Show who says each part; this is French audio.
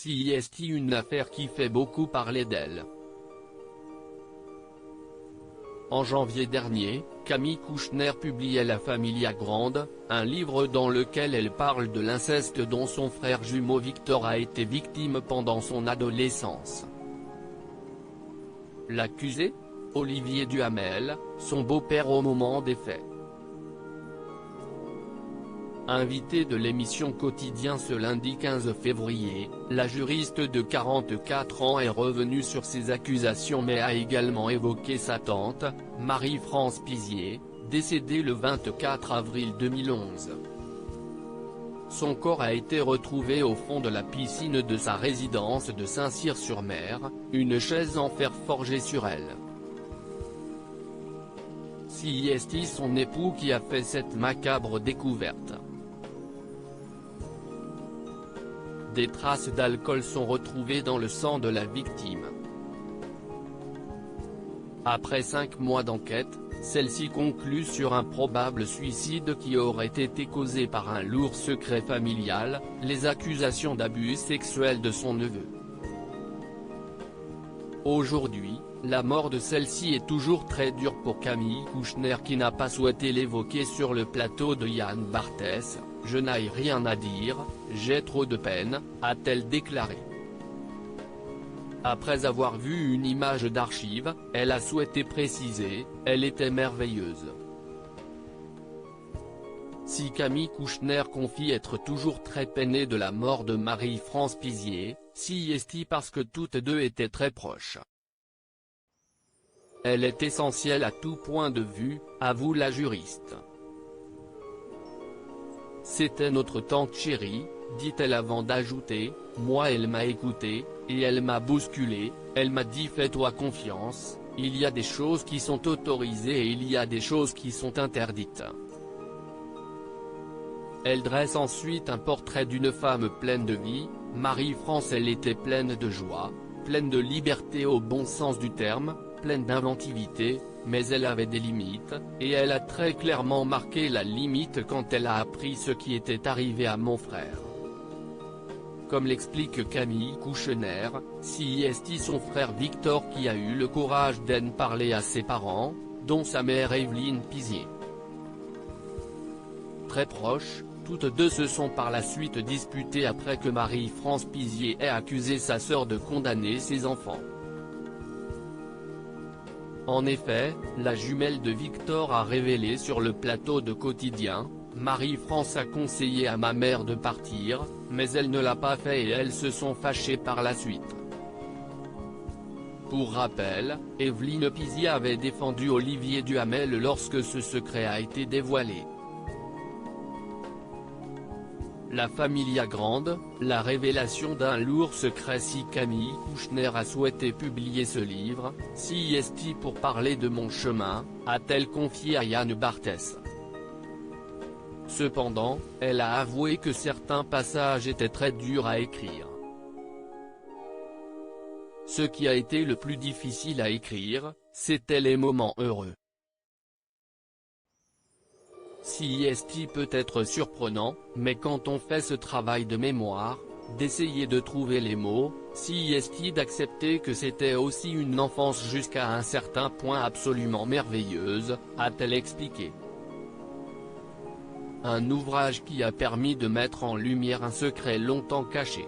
Speaker 1: CIST, une affaire qui fait beaucoup parler d'elle. En janvier dernier, Camille Kouchner publiait La Familia Grande, un livre dans lequel elle parle de l'inceste dont son frère jumeau Victor a été victime pendant son adolescence. L'accusé ? Olivier Duhamel, son beau-père au moment des faits. Invitée de l'émission Quotidien ce lundi 15 février, la juriste de 44 ans est revenue sur ces accusations mais a également évoqué sa tante, Marie-France Pizier, décédée le 24 avril 2011. Son corps a été retrouvé au fond de la piscine de sa résidence de Saint-Cyr-sur-Mer, une chaise en fer forgée sur elle. CIST, son époux qui a fait cette macabre découverte. Des traces d'alcool sont retrouvées dans le sang de la victime. Après 5 mois d'enquête, celle-ci conclut sur un probable suicide qui aurait été causé par un lourd secret familial, les accusations d'abus sexuels de son neveu. Aujourd'hui, la mort de celle-ci est toujours très dure pour Camille Kouchner qui n'a pas souhaité l'évoquer sur le plateau de Yann Barthès. « Je n'ai rien à dire, j'ai trop de peine », a-t-elle déclaré. Après avoir vu une image d'archive, elle a souhaité préciser « Elle était merveilleuse ». Si Camille Kouchner confie être toujours très peinée de la mort de Marie-France Pizier, CIST parce que toutes deux étaient très proches. Elle est essentielle à tout point de vue, avoue la juriste. C'était notre tante chérie, dit-elle avant d'ajouter, moi elle m'a écouté, et elle m'a bousculé, elle m'a dit fais-toi confiance, il y a des choses qui sont autorisées et il y a des choses qui sont interdites. Elle dresse ensuite un portrait d'une femme pleine de vie, Marie-France elle était pleine de joie, pleine de liberté au bon sens du terme, pleine d'inventivité, mais elle avait des limites, et elle a très clairement marqué la limite quand elle a appris ce qui était arrivé à mon frère. Comme l'explique Camille Kouchner, CIST son frère Victor qui a eu le courage d'en parler à ses parents, dont sa mère Evelyne Pizier. Très proches, toutes deux se sont par la suite disputées après que Marie-France Pizier ait accusé sa sœur de condamner ses enfants. En effet, la jumelle de Victor a révélé sur le plateau de Quotidien, « Marie-France a conseillé à ma mère de partir, mais elle ne l'a pas fait et elles se sont fâchées par la suite ». Pour rappel, Evelyne Pizier avait défendu Olivier Duhamel lorsque ce secret a été dévoilé. La Familia Grande, la révélation d'un lourd secret. Si Camille Kouchner a souhaité publier ce livre, CIST pour parler de mon chemin, a-t-elle confié à Yann Barthès. Cependant, elle a avoué que certains passages étaient très durs à écrire. Ce qui a été le plus difficile à écrire, c'était les moments heureux. CIST peut être surprenant, mais quand on fait ce travail de mémoire, d'essayer de trouver les mots, CIST d'accepter que c'était aussi une enfance jusqu'à un certain point absolument merveilleuse, a-t-elle expliqué. Un ouvrage qui a permis de mettre en lumière un secret longtemps caché.